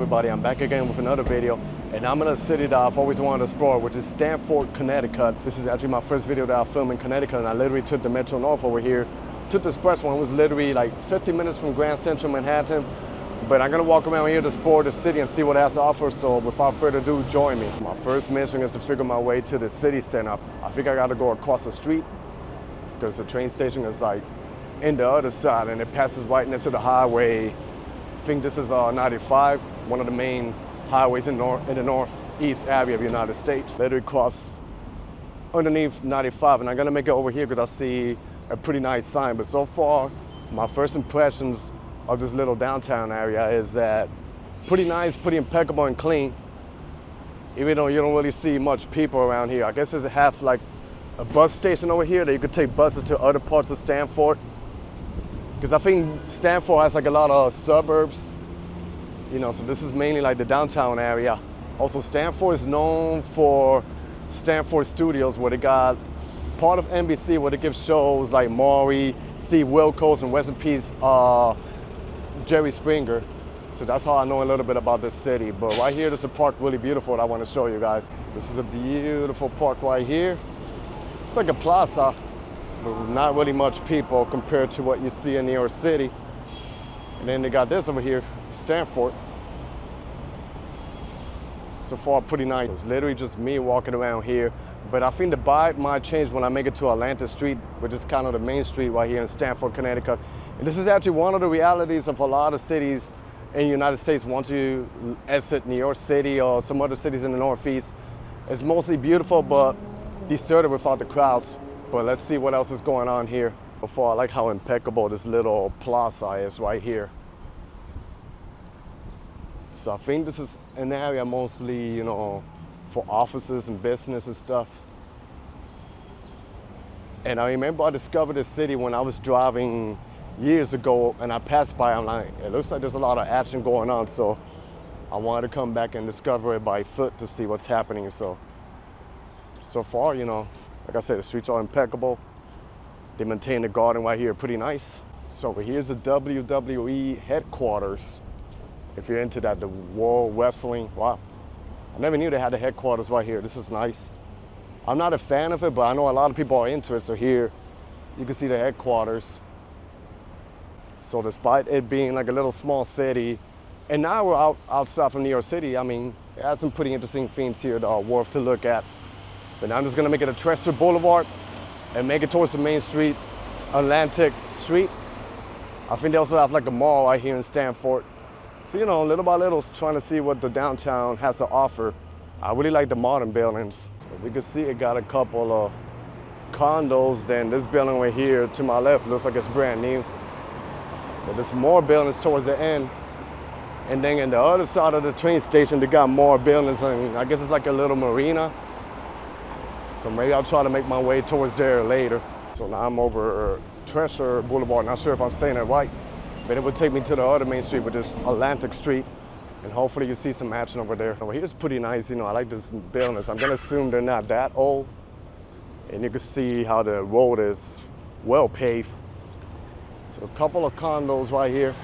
everybody? I'm back again with another video, and I'm in a city that I've always wanted to explore, which is Stamford, Connecticut. This is actually my first video that I filmed in Connecticut, and I literally took the Metro North over here. Took the express one. It was literally like 50 minutes from Grand Central Manhattan. But I'm gonna walk around here to explore the city and see what it has to offer, so without further ado, join me. My first mission is to figure my way to the city center. I think I gotta go across the street, because the train station is like in the other side, and it passes right next to the highway. I think this is 95, one of the main highways in the northeast area of the United States. Literally cross underneath 95, and I'm gonna make it over here because I see a pretty nice sign. But so far, my first impressions of this little downtown area is that pretty nice, pretty impeccable and clean, even though you don't really see much people around here. I guess there's half like a bus station over here that you could take buses to other parts of Stamford, because I think Stamford has like a lot of suburbs, you know, so this is mainly like the downtown area. Also, Stamford is known for Stamford Studios, where they got part of NBC, where they give shows like Maury, Steve Wilkos, and rest in peace, Jerry Springer. So that's how I know a little bit about this city. But right here, there's a park really beautiful that I want to show you guys. This is a beautiful park right here. It's like a plaza, but not really much people compared to what you see in New York City. And then they got this over here, Stamford. So far, pretty nice. It's literally just me walking around here. But I think the vibe might change when I make it to Atlantic Street, which is kind of the main street right here in Stamford, Connecticut. And this is actually one of the realities of a lot of cities in the United States. Once you exit New York City or some other cities in the Northeast, it's mostly beautiful but deserted without the crowds. But let's see what else is going on here. Before, I like how impeccable this little plaza is right here. So I think this is an area mostly, you know, for offices and business and stuff. And I remember I discovered this city when I was driving years ago, and I passed by. I'm like, it looks like there's a lot of action going on, so I wanted to come back and discover it by foot to see what's happening. So far, you know, like I said, the streets are impeccable. They maintain the garden right here pretty nice. So here's the WWE headquarters. If you're into that, the World Wrestling. Wow, I never knew they had the headquarters right here. This is nice. I'm not a fan of it, but I know a lot of people are into it. So here, you can see the headquarters. So despite it being like a little small city, and now we're outside from New York City, I mean, it has some pretty interesting things here that are worth to look at. But now I'm just gonna make it a Treasure Boulevard and make it towards the main street, Atlantic Street. I think they also have like a mall right here in Stamford. So, you know, little by little, trying to see what the downtown has to offer. I really like the modern buildings. As you can see, it got a couple of condos. Then this building right here to my left looks like it's brand new. But there's more buildings towards the end. And then in the other side of the train station, they got more buildings, and I guess it's like a little marina. So maybe I'll try to make my way towards there later. So now I'm over Treasure Boulevard. Not sure if I'm saying it right, but it would take me to the other main street, which is Atlantic Street. And hopefully you see some action over there. Over here's pretty nice, you know, I like this buildings. I'm gonna assume they're not that old. And you can see how the road is well paved. So a couple of condos right here.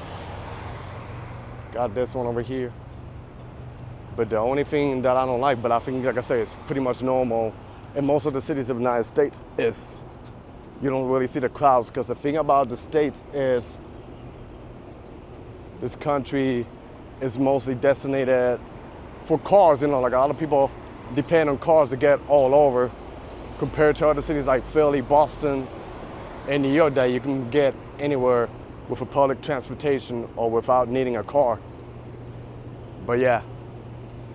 Got this one over here. But the only thing that I don't like, but I think, like I say, it's pretty much normal in most of the cities of the United States, is you don't really see the crowds. Because the thing about the States is this country is mostly designated for cars. You know, like a lot of people depend on cars to get all over, compared to other cities like Philly, Boston, and New York, that you can get anywhere with a public transportation or without needing a car. But yeah,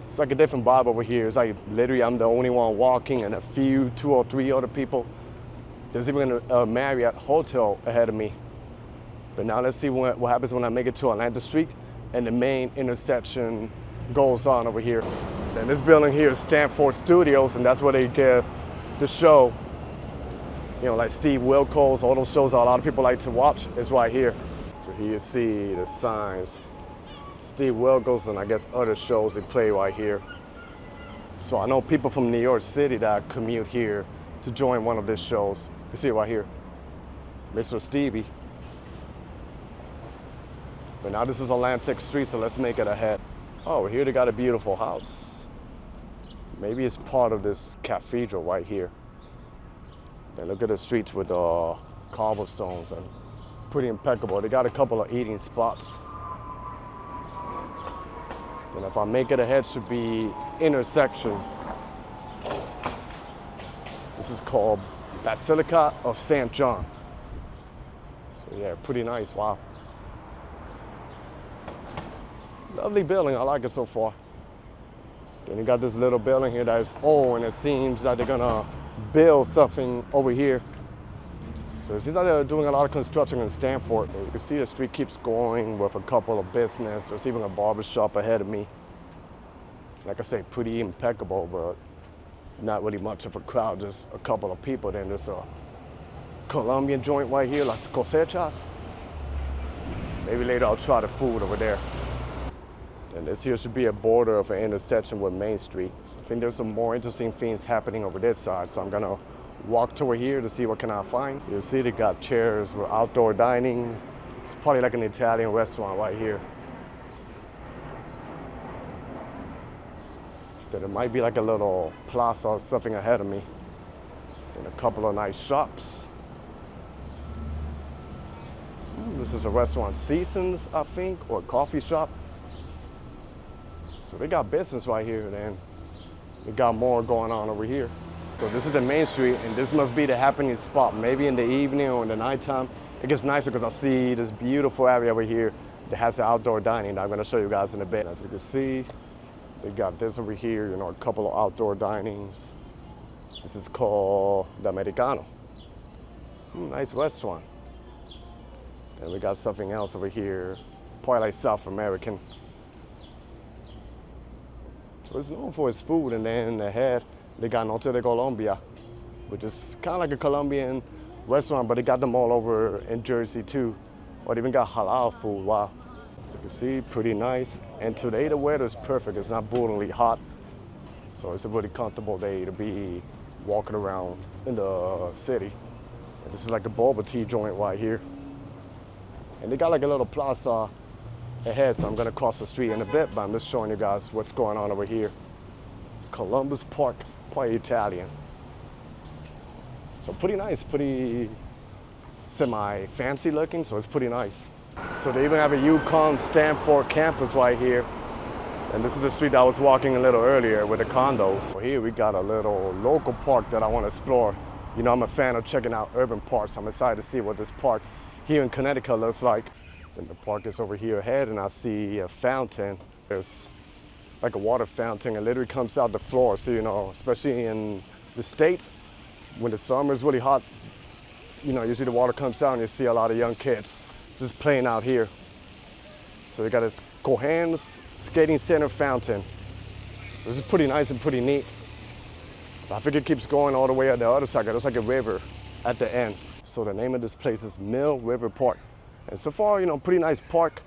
it's like a different vibe over here. It's like literally I'm the only one walking, and two or three other people. There's even a Marriott hotel ahead of me. But now let's see what happens when I make it to Atlantic Street and the main intersection goes on over here. And this building here is Stamford Studios, and that's where they give the show. You know, like Steve Wilkos, all those shows that a lot of people like to watch is right here. So here you see the signs. Steve Wilkos, and I guess other shows they play right here. So I know people from New York City that commute here to join one of these shows. You see it right here, Mr. Stevie. But now this is Atlantic Street, so let's make it ahead. Oh, here they got a beautiful house. Maybe it's part of this cathedral right here. And look at the streets with the cobblestones and pretty impeccable. They got a couple of eating spots. And if I make it ahead, should be intersection. This is called Basilica of St. John. So yeah, pretty nice, wow. Lovely building, I like it so far. Then you got this little building here that is old, and it seems that they're gonna build something over here. So it seems like they're doing a lot of construction in Stamford. You can see the street keeps going with a couple of business. There's even a barber shop ahead of me. Like I say, pretty impeccable, but not really much of a crowd, just a couple of people. Then there's a Colombian joint right here, Las Cosechas. Maybe later I'll try the food over there. And this here should be a border of an intersection with Main Street. So I think there's some more interesting things happening over this side. So I'm gonna walk toward here to see what can I find. So you'll see they got chairs for outdoor dining. It's probably like an Italian restaurant right here. Then it might be like a little plaza or something ahead of me. And a couple of nice shops. This is a restaurant, Seasons, I think, or a coffee shop. So they got business right here, then they got more going on over here. So this is the main street, and this must be the happening spot. Maybe in the evening or in the nighttime, it gets nicer because I see this beautiful area over here that has the outdoor dining that I'm gonna show you guys in a bit. As you can see, they got this over here, you know, a couple of outdoor dinings. This is called the Americano. Nice restaurant. And we got something else over here, probably like South American. So it's known for its food, and then ahead they got Noche de Colombia, which is kind of like a Colombian restaurant, but they got them all over in Jersey too. Or they even got halal food, wow. So you can see, pretty nice. And today the weather's perfect, it's not brutally hot. So it's a really comfortable day to be walking around in the city. And this is like a boba tea joint right here. And they got like a little plaza ahead, so I'm gonna cross the street in a bit, but I'm just showing you guys what's going on over here. Columbus Park, probably Italian. So pretty nice, pretty semi-fancy looking, so it's pretty nice. So they even have a UConn Stamford campus right here. And this is the street I was walking a little earlier with the condos. So here we got a little local park that I want to explore. You know, I'm a fan of checking out urban parks. I'm excited to see what this park here in Connecticut looks like. And the park is over here ahead, and I see a fountain. There's like a water fountain. It literally comes out the floor. So, you know, especially in the States, when the summer is really hot, you know, usually the water comes out and you see a lot of young kids just playing out here. So they got this Cohen's Skating Center fountain. This is pretty nice and pretty neat. I think it keeps going all the way at the other side. There's like a river at the end. So the name of this place is Mill River Park. And so far, you know, pretty nice park.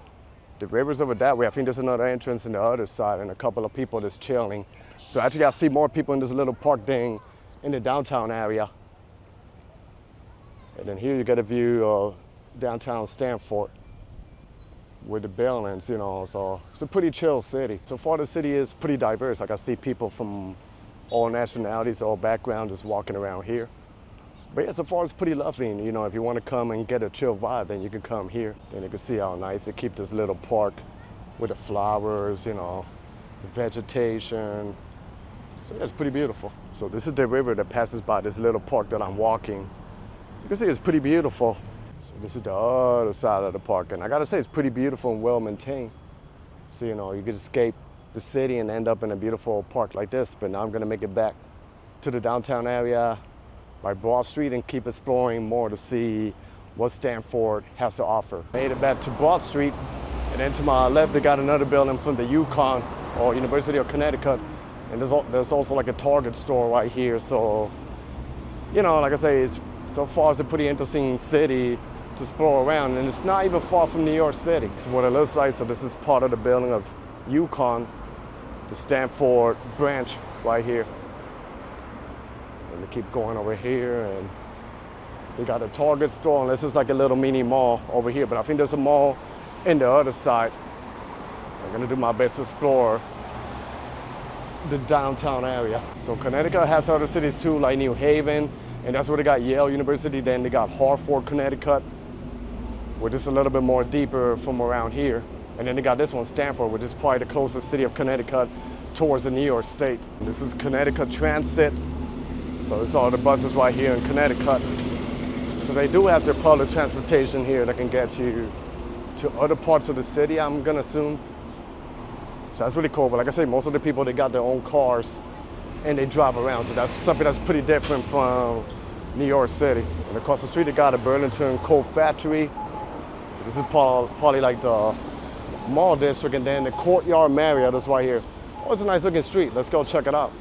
The river's over that way. I think there's another entrance on the other side and a couple of people just chilling. So actually I see more people in this little park thing in the downtown area. And then here you get a view of downtown Stamford with the buildings, you know, so it's a pretty chill city. So far the city is pretty diverse. Like I see people from all nationalities, all backgrounds just walking around here. But yeah, so far it's pretty lovely. And, you know, if you want to come and get a chill vibe, then you can come here. And you can see how nice they keep this little park with the flowers, you know, the vegetation. So yeah, it's pretty beautiful. So this is the river that passes by this little park that I'm walking. So you can see it's pretty beautiful. So this is the other side of the park. And I gotta say, it's pretty beautiful and well maintained. So, you know, you could escape the city and end up in a beautiful park like this. But now I'm gonna make it back to the downtown area by Broad Street and keep exploring more to see what Stamford has to offer. Made it back to Broad Street, and then to my left they got another building from the UConn, or University of Connecticut, and there's also like a Target store right here. So, you know, like I say, so far it's a pretty interesting city to explore around, and it's not even far from New York City. So what it looks like, so this is part of the building of UConn, the Stamford branch right here. And they keep going over here, and they got a Target store, and this is like a little mini mall over here, but I think there's a mall in the other side. So I'm gonna do my best to explore the downtown area. So Connecticut has other cities too, like New Haven, and that's where they got Yale University. Then they got Hartford, Connecticut, which is a little bit more deeper from around here. And then they got this one, Stamford, which is probably the closest city of Connecticut towards the New York State. This is Connecticut Transit. So it's all the buses right here in Connecticut. So they do have their public transportation here that can get you to other parts of the city, I'm gonna assume. So that's really cool. But like I say, most of the people, they got their own cars and they drive around. So that's something that's pretty different from New York City. And across the street, they got a Burlington Coal Factory. So this is probably like the mall district, and then the Courtyard Marriott is right here. Oh, it's a nice looking street. Let's go check it out.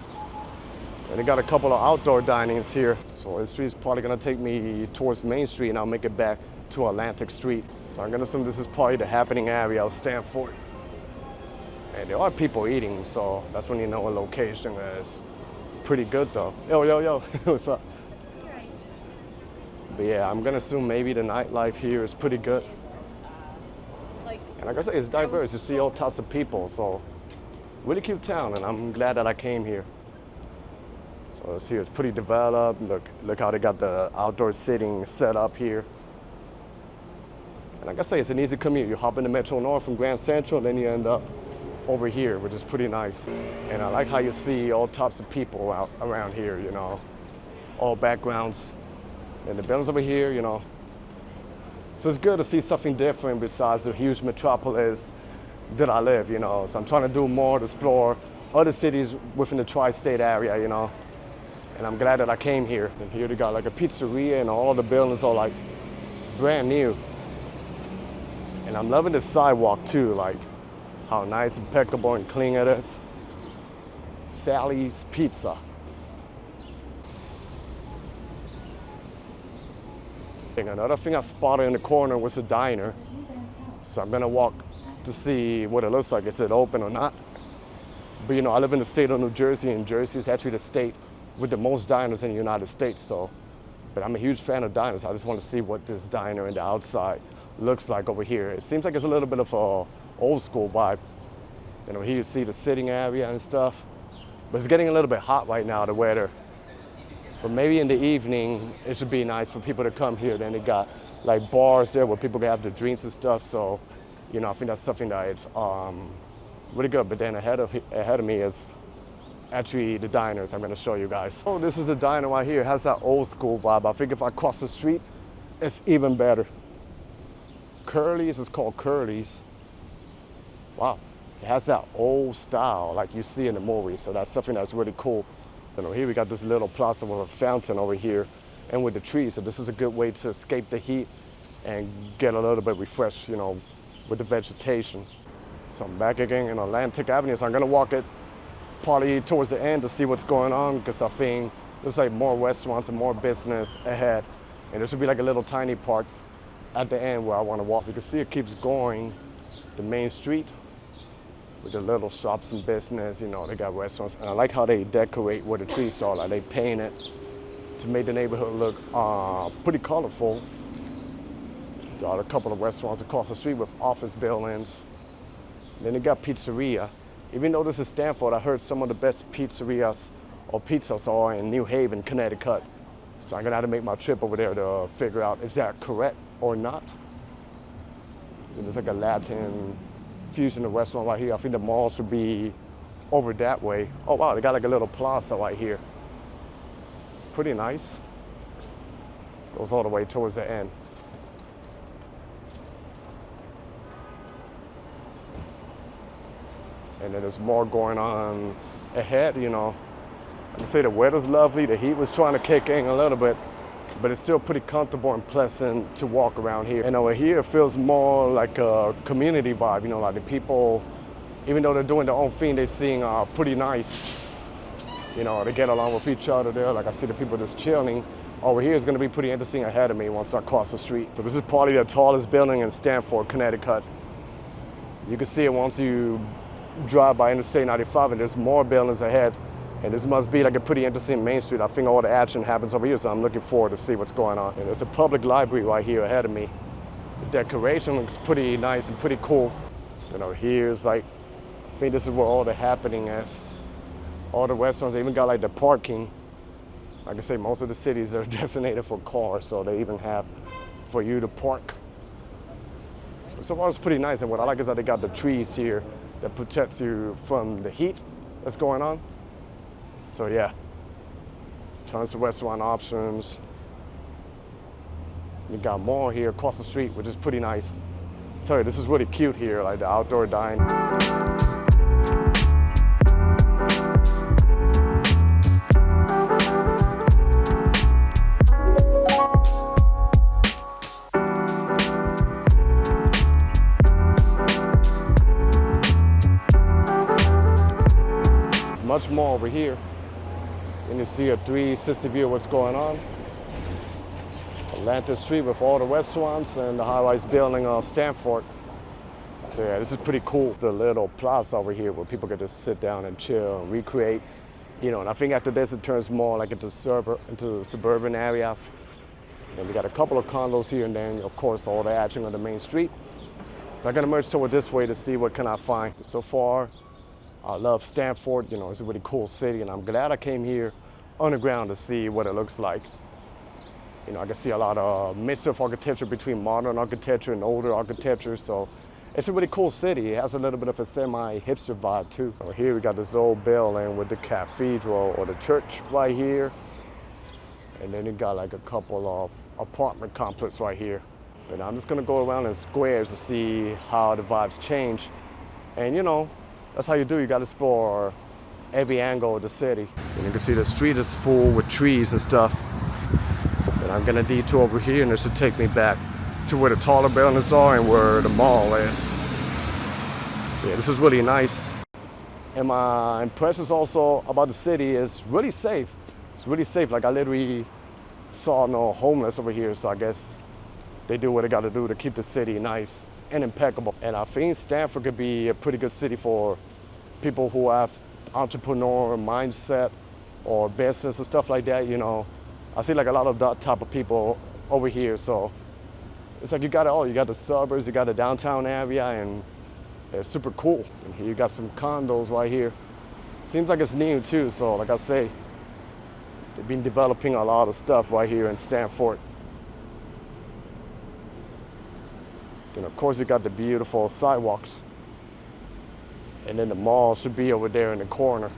And they got a couple of outdoor dinings here. So this street is probably gonna take me towards Main Street, and I'll make it back to Atlantic Street. So I'm gonna assume this is probably the happening area of Stamford. And there are people eating, so that's when you know a location is pretty good though. Yo, what's up? But yeah, I'm gonna assume maybe the nightlife here is pretty good. And like I said, it's diverse. You see all types of people, so really cute town, and I'm glad that I came here. So it's here, it's pretty developed. Look how they got the outdoor seating set up here. And like I say, it's an easy commute. You hop in the Metro North from Grand Central, then you end up over here, which is pretty nice. And I like how you see all types of people out around here, you know, all backgrounds. And the buildings over here, you know. So it's good to see something different besides the huge metropolis that I live, you know. So I'm trying to do more to explore other cities within the tri-state area, you know. And I'm glad that I came here. And here they got like a pizzeria, and all the buildings are like brand new. And I'm loving the sidewalk too, like how nice, impeccable, and clean it is. Sally's Pizza. And another thing I spotted in the corner was a diner. So I'm gonna walk to see what it looks like. Is it open or not? But you know, I live in the state of New Jersey, and Jersey is actually the state with the most diners in the United States. So, but I'm a huge fan of diners. I just want to see what this diner in the outside looks like over here. It seems like it's a little bit of a old school vibe. You know, here you see the sitting area and stuff. But it's getting a little bit hot right now, the weather. But maybe in the evening, it should be nice for people to come here. Then they got like bars there where people can have their drinks and stuff. So, you know, I think that's something that it's really good. But then ahead of me is actually the diners I'm gonna show you guys. Oh, this is a diner right here. It has that old school vibe. I think if I cross the street, it's even better. Curly's is called Curly's. Wow, it has that old style like you see in the movies. So that's something that's really cool. You know, here we got this little plaza with a fountain over here and with the trees. So this is a good way to escape the heat and get a little bit refreshed, you know, with the vegetation. So I'm back again in Atlantic Avenue. So I'm gonna walk it probably towards the end to see what's going on, because I think there's like more restaurants and more business ahead. And there should be like a little tiny park at the end where I wanna walk. So you can see it keeps going the Main Street with the little shops and business, you know, they got restaurants. And I like how they decorate where the trees are, like they paint it to make the neighborhood look pretty colorful. There are a couple of restaurants across the street with office buildings. And then they got pizzeria. Even though this is Stamford, I heard some of the best pizzerias or pizzas are in New Haven, Connecticut. So I'm gonna have to make my trip over there to figure out is that correct or not. And there's like a Latin fusion of restaurant right here. I think the mall should be over that way. Oh wow, they got like a little plaza right here. Pretty nice. Goes all the way towards the end. And then there's more going on ahead, you know. I can say the weather's lovely, the heat was trying to kick in a little bit, but it's still pretty comfortable and pleasant to walk around here. And over here, it feels more like a community vibe, you know, like the people, even though they're doing their own thing, they seem pretty nice. You know, they get along with each other there. Like I see the people just chilling. Over here is gonna be pretty interesting ahead of me once I cross the street. So this is probably the tallest building in Stamford, Connecticut. You can see it once you drive by Interstate 95, and there's more buildings ahead. And this must be like a pretty interesting Main Street. I think all the action happens over here, so I'm looking forward to see what's going on. And there's a public library right here ahead of me. The decoration looks pretty nice and pretty cool. You know, here's like, I think this is where all the happening is. All the restaurants, they even got like the parking. Like I say, most of the cities are designated for cars, so they even have for you to park. So far it's pretty nice, and what I like is that they got the trees here that protects you from the heat that's going on. So yeah, tons of restaurant options. You got more here across the street, which is pretty nice. I tell you, this is really cute here, like the outdoor dining. Much more over here, and you see a 360 view of what's going on. Atlantic Street with all the restaurants and the high-rise building of Stamford. So yeah, this is pretty cool. The little plaza over here where people can just sit down and chill and recreate. You know, and I think after this it turns more like into suburban areas. And we got a couple of condos here, and then of course all the action on the main street. So I'm gonna merge toward this way to see what can I find. So far, I love Stamford. You know, it's a really cool city, and I'm glad I came here underground to see what it looks like. You know, I can see a lot of mix of architecture between modern architecture and older architecture, so it's a really cool city. It has a little bit of a semi-hipster vibe too. Over here we got this old building with the cathedral or the church right here, and then you got like a couple of apartment complexes right here. But I'm just gonna go around in squares to see how the vibes change, and you know, that's how you do. You got to explore every angle of the city. And you can see the street is full with trees and stuff. And I'm gonna detour over here, and this should take me back to where the taller buildings are and where the mall is. So yeah, this is really nice. And my impressions also about the city is really safe. It's really safe. Like I literally saw no homeless over here, so I guess they do what they got to do to keep the city nice and impeccable. And I think Stamford could be a pretty good city for people who have entrepreneur mindset or business and stuff like that. You know, I see like a lot of that type of people over here. So it's like you got it all. You got the suburbs, you got the downtown area, and it's super cool. And here you got some condos right here. Seems like it's new too. So like I say, they've been developing a lot of stuff right here in Stamford. And of course you got the beautiful sidewalks. And then the mall should be over there in the corner.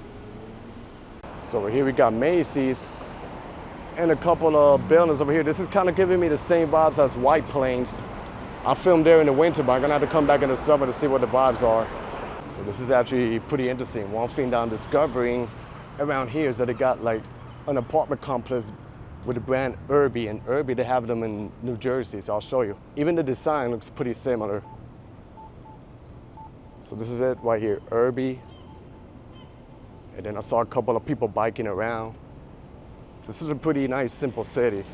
So over here we got Macy's and a couple of buildings over here. This is kind of giving me the same vibes as White Plains. I filmed there in the winter, but I'm gonna have to come back in the summer to see what the vibes are. So this is actually pretty interesting. One thing that I'm discovering around here is that they got like an apartment complex with the brand Irby, and Irby, they have them in New Jersey, so I'll show you. Even the design looks pretty similar. So this is it right here, Irby. And then I saw a couple of people biking around. So this is a pretty nice, simple city.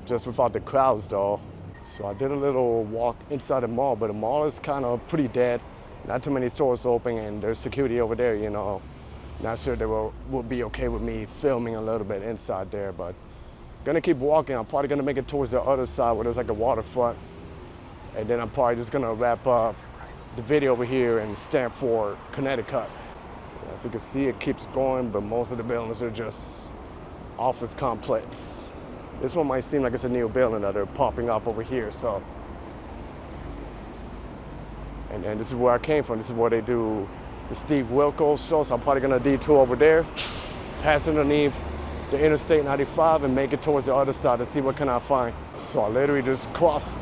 Just without the crowds though. So I did a little walk inside the mall, but the mall is kind of pretty dead. Not too many stores open, and there's security over there, you know. Not sure they will be okay with me filming a little bit inside there, but gonna keep walking. I'm probably gonna make it towards the other side where there's like a waterfront. And then I'm probably just gonna wrap up the video over here in Stamford, Connecticut. As you can see, it keeps going, but most of the buildings are just office complex. This one might seem like it's a new building that are popping up over here, so. And then this is where I came from. This is where they do the Steve Wilkos show, so I'm probably gonna detour over there, pass underneath the Interstate 95 and make it towards the other side to see what can I find. So I literally just cross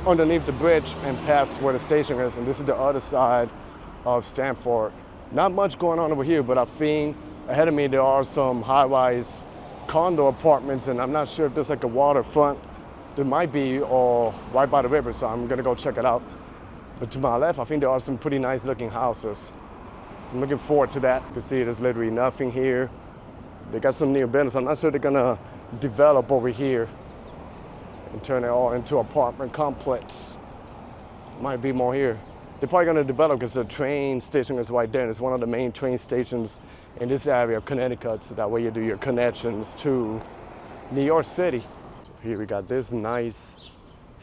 underneath the bridge and pass where the station is, and this is the other side of Stamford. Not much going on over here, but I think ahead of me there are some high-rise condo apartments, and I'm not sure if there's like a waterfront. There might be, or right by the river, so I'm gonna go check it out. But to my left, I think there are some pretty nice looking houses. So I'm looking forward to that. You can see there's literally nothing here. They got some new buildings. I'm not sure they're gonna develop over here and turn it all into apartment complex. Might be more here. They're probably gonna develop because the train station is right there, and it's one of the main train stations in this area of Connecticut, so that way you do your connections to New York City. So here we got this nice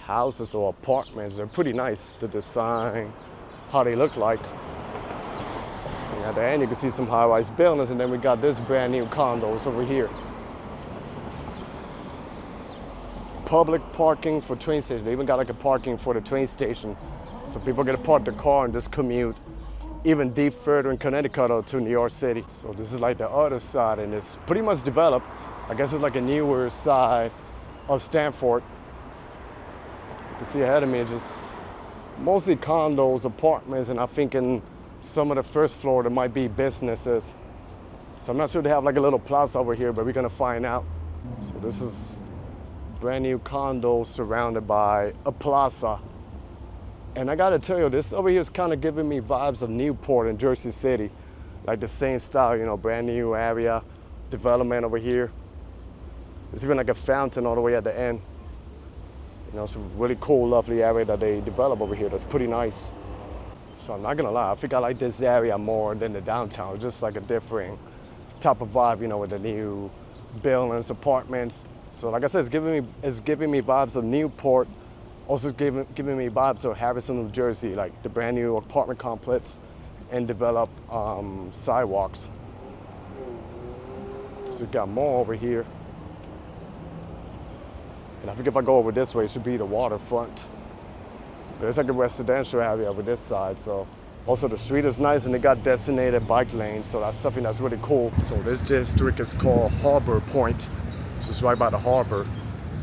houses or apartments. They're pretty nice, the design, how they look like. And at the end you can see some high-rise buildings, and then we got this brand new condos over here. Public parking for train station. They even got like a parking for the train station. So people get to park their car and just commute even deep further in Connecticut or to New York City. So this is like the other side, and it's pretty much developed. I guess it's like a newer side of Stamford. You can see ahead of me just mostly condos, apartments, and I think in some of the first floor there might be businesses. So I'm not sure they have like a little plaza over here, but we're gonna find out. So this is brand new condos surrounded by a plaza. And I gotta tell you, this over here is kind of giving me vibes of Newport in Jersey City. Like the same style, you know, brand new area, development over here. There's even like a fountain all the way at the end. You know, it's a really cool, lovely area that they develop over here that's pretty nice. So I'm not gonna lie, I think I like this area more than the downtown. It's just like a different type of vibe, you know, with the new buildings, apartments. So like I said, it's giving me vibes of Newport. Also giving me vibes of Harrison, New Jersey, like the brand new apartment complex and developed sidewalks. So we got more over here. And I think if I go over this way, it should be the waterfront. There's like a residential area over this side. So also the street is nice, and they got designated bike lanes. So that's something that's really cool. So this district is called Harbor Point. It's just right by the harbor.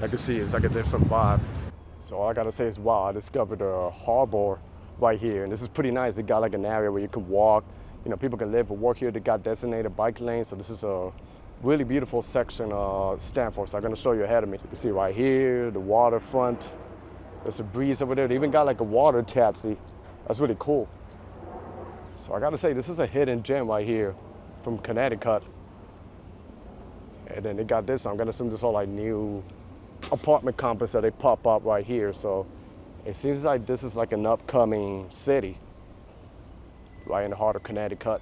Like you see, it's like a different vibe. So all I gotta say is, wow, I discovered a harbor right here. And this is pretty nice. They got like an area where you can walk. You know, people can live or work here. They got designated bike lanes. So this is a really beautiful section of Stamford. So I'm gonna show you ahead of me. So you can see right here, the waterfront. There's a breeze over there. They even got like a water taxi. That's really cool. So I gotta say, this is a hidden gem right here from Connecticut. And then they got this. I'm gonna assume this all like new apartment complex that they pop up right here. So it seems like this is like an upcoming city right in the heart of Connecticut.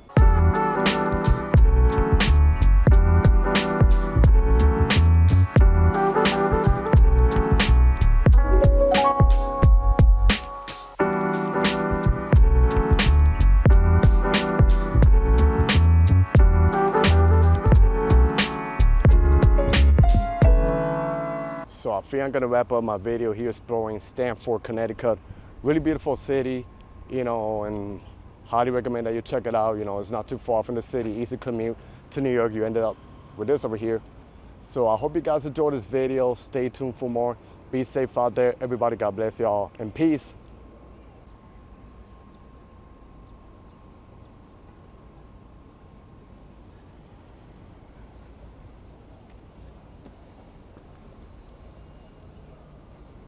So I think I'm gonna wrap up my video here exploring Stamford, Connecticut. Really beautiful city, you know, and highly recommend that you check it out. You know, it's not too far from the city, easy commute to New York. You ended up with this over here. So I hope you guys enjoyed this video. Stay tuned for more. Be safe out there. Everybody, God bless y'all, and peace.